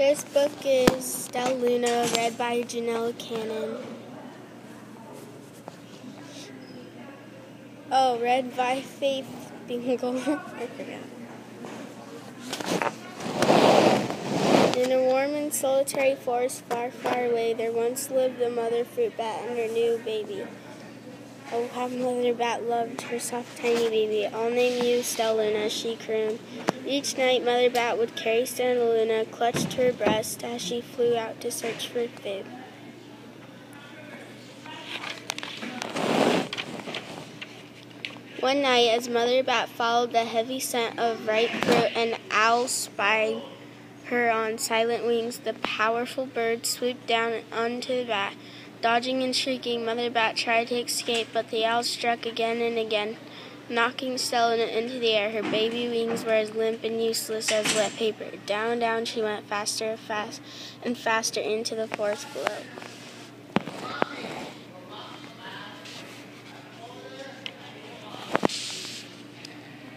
This book is Stellaluna, read by Janelle Cannon. Oh, read by Faith Bingle. I forgot. In a warm and solitary forest far, far away, there once lived a mother fruit bat and her new baby. Oh, how Mother Bat loved her soft, tiny baby. I'll name you Stellaluna, she crooned. Each night, Mother Bat would carry Stellaluna clutched to her breast as she flew out to search for food. One night, as Mother Bat followed the heavy scent of ripe fruit, an owl spied her on silent wings. The powerful bird swooped down onto the bat. Dodging and shrieking, Mother Bat tried to escape, but the owl struck again and again, knocking Stellaluna into the air. Her baby wings were as limp and useless as wet paper. Down, down she went, faster and faster into the forest below.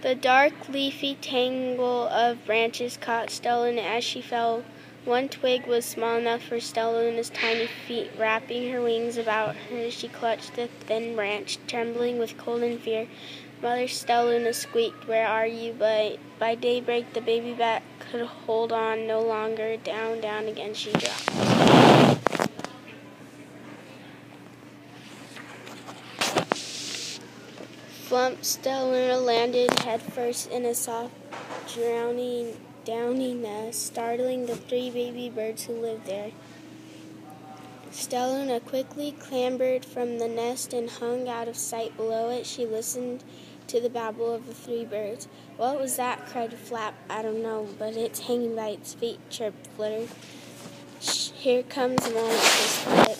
The dark, leafy tangle of branches caught Stellaluna as she fell. One twig was small enough for Stellaluna's tiny feet. Wrapping her wings about her, she clutched the thin branch, trembling with cold and fear. Mother Stellaluna squeaked, "Where are you?" But by daybreak, the baby bat could hold on no longer. Down, down again she dropped. Flump, Stellaluna landed headfirst in a soft, downy nest, startling the 3 baby birds who lived there. Stellaluna quickly clambered from the nest and hung out of sight below it. She listened to the babble of the 3 birds. "What was that?" cried Flap. "I don't know, but it's hanging by its feet," chirped Flitter. "Shh, here comes Mom," whispered it.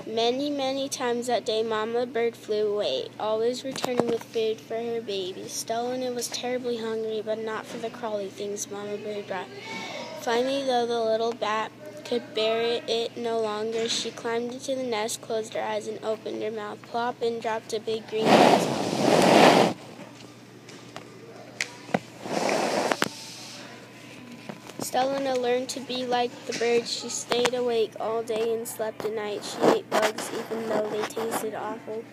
Many, many times that day, Mama Bird flew away, always returning with food for her babies. Stellaluna was terribly hungry, but not for the crawly things Mama Bird brought. Finally, though the little bat could bear it no longer, she climbed into the nest, closed her eyes, and opened her mouth. Plop, and dropped a big green nut. Stellaluna learned to be like the birds. She stayed awake all day and slept at night. She ate bugs even though they tasted awful.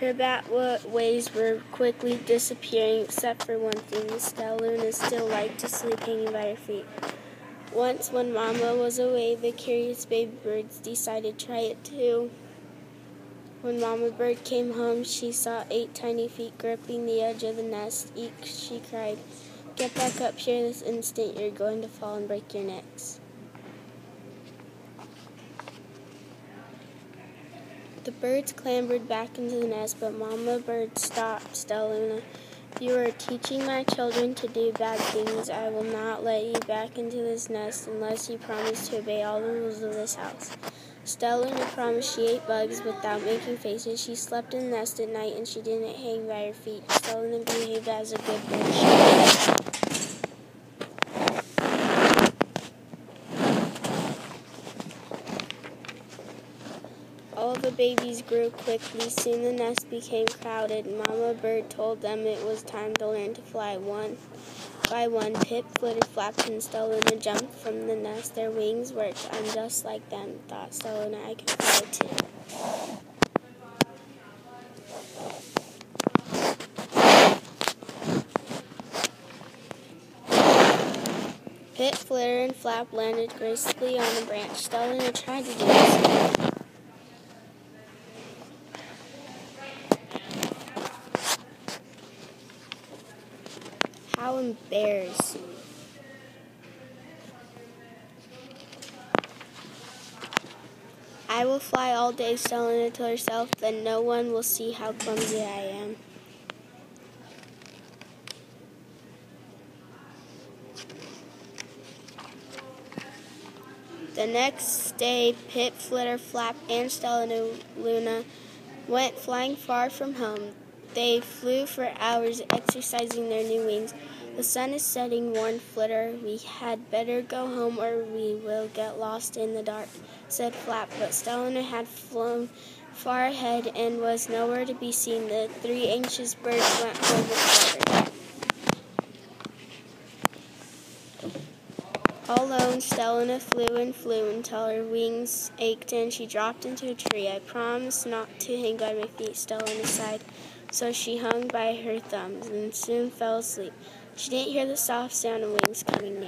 Her bat ways were quickly disappearing, except for one thing. Stellaluna still liked to sleep hanging by her feet. Once, when Mama was away, the curious baby birds decided to try it too. When Mama Bird came home, she saw 8 tiny feet gripping the edge of the nest. "Eek," she cried. "Get back up here this instant. You're going to fall and break your necks." The birds clambered back into the nest, but Mama Bird stopped Stellaluna. "You are teaching my children to do bad things. I will not let you back into this nest unless you promise to obey all the rules of this house." Stellaluna promised. She ate bugs without making faces. She slept in the nest at night, and she didn't hang by her feet. Stellaluna behaved as a good bird. All the babies grew quickly. Soon the nest became crowded. Mama Bird told them it was time to learn to fly. One by one, Pip, Flitter, Flap, and Stellaluna jumped from the nest. Their wings worked. "I'm just like them," thought Stellaluna. "I can fly too." Pip, Flitter, and Flap landed gracefully on a branch. Stellaluna tried to do this. How embarrassing. "I will fly all day," Stellaluna told herself. "Then no one will see how clumsy I am." The next day, Pip, Flitter, Flap, and Stellaluna went flying far from home. They flew for hours, exercising their new wings. "The sun is setting," warned Flitter. "We had better go home or we will get lost in the dark," said Flap. But Stellaluna had flown far ahead and was nowhere to be seen. The 3 anxious birds went home with Flitter. All alone, Stellaluna flew until her wings ached and she dropped into a tree. I promised not to hang by my feet, Stellaluna sighed. So she hung by her thumbs and soon fell asleep. She didn't hear the soft sound of wings coming near.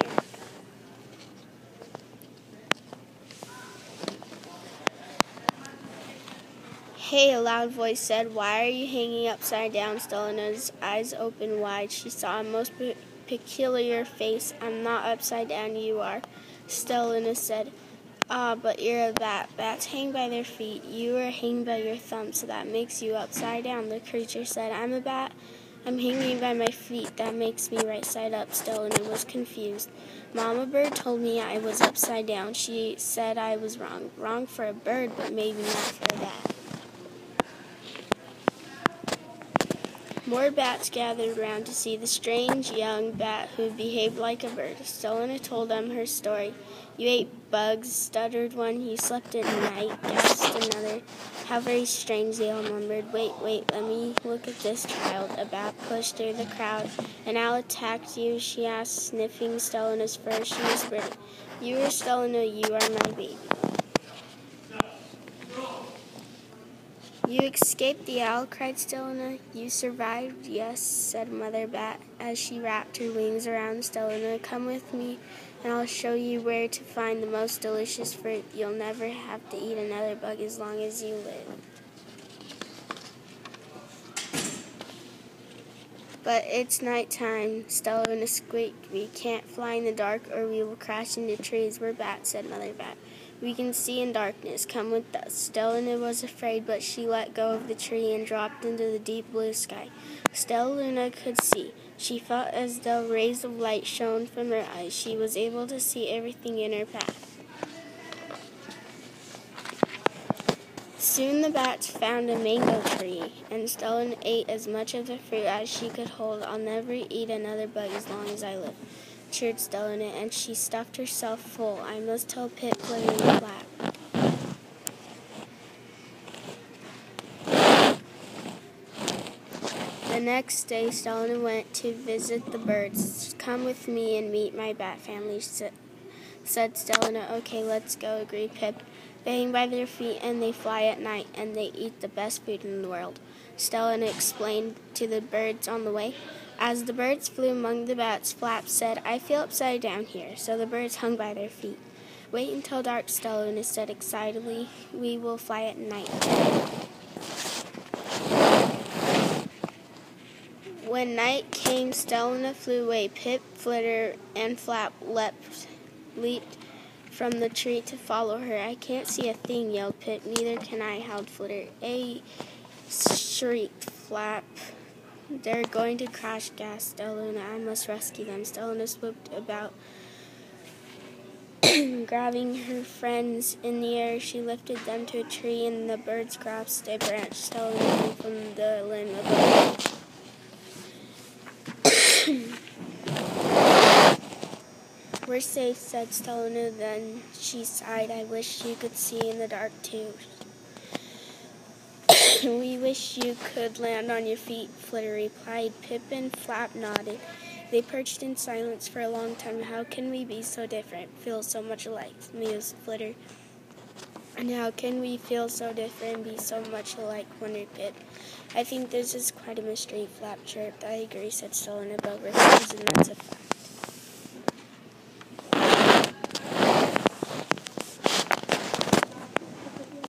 Hey, a loud voice said, "Why are you hanging upside down?" Stellaluna's eyes opened wide. She saw a most peculiar face. "I'm not upside down, you are," Stellaluna said. "Ah, but you're a bat. Bats hang by their feet. You are hanging by your thumb, so that makes you upside down," the creature said. "I'm a bat. I'm hanging by my feet. That makes me right side up." Stellaluna was confused. "Mama Bird told me I was upside down. She said I was wrong. Wrong for a bird, but maybe not for a bat." More bats gathered round to see the strange young bat who behaved like a bird. Stellaluna told them her story. "You ate bugs," stuttered one. "You slept at night," gasped another. "How very strange," they all murmured. Wait, let me look at this child." A bat pushed through the crowd. "An owl attacked you?" she asked, sniffing Stellaluna's fur. She whispered, "You are Stellaluna, you are my baby." "You escaped the owl?" cried Stellaluna. "You survived?" "Yes," said Mother Bat as she wrapped her wings around Stellaluna. "Come with me and I'll show you where to find the most delicious fruit. You'll never have to eat another bug as long as you live." "But it's night time," Stellaluna squeaked. "We can't fly in the dark or we will crash into trees. We're bats," said Mother Bat. "We can see in darkness. Come with us." Stellaluna was afraid, but she let go of the tree and dropped into the deep blue sky. Stellaluna could see. She felt as though rays of light shone from her eyes. She was able to see everything in her path. Soon the bats found a mango tree, and Stellaluna ate as much of the fruit as she could hold. "I'll never eat another bug as long as I live," cheered Stellaluna, and she stuffed herself full. "I must tell Pip, Flitter, and Flap." The next day, Stellaluna went to visit the birds. "Come with me and meet my bat family," said Stellaluna. "Okay, let's go," agreed Pip. "They hang by their feet and they fly at night and they eat the best food in the world," Stellaluna explained to the birds on the way. As the birds flew among the bats, Flap said, "I feel upside down here," so the birds hung by their feet. "Wait until dark," Stellaluna said excitedly. "We will fly at night." When night came, Stellaluna flew away. Pip, Flitter, and Flap leaped from the tree to follow her. "I can't see a thing," yelled Pip. "Neither can I," howled Flitter. "Eh," shrieked Flap. "They're going to crash," gasped Stellaluna. "I must rescue them." Stellaluna swooped about, grabbing her friends in the air. She lifted them to a tree, and the birds grasped a branch. Stellaluna hung from the limb above. "We're safe," said Stellaluna. Then she sighed. "I wish you could see in the dark, too." "We wish you could land on your feet," Flitter replied. Pip and Flap nodded. They perched in silence for a long time. "How can we be so different, feel so much alike?" mused Flitter. "And how can we feel so different and be so much alike?" wondered Pip. "I think this is quite a mystery," Flap chirped. "I agree," said Stellaluna, "but we're frozen, that's a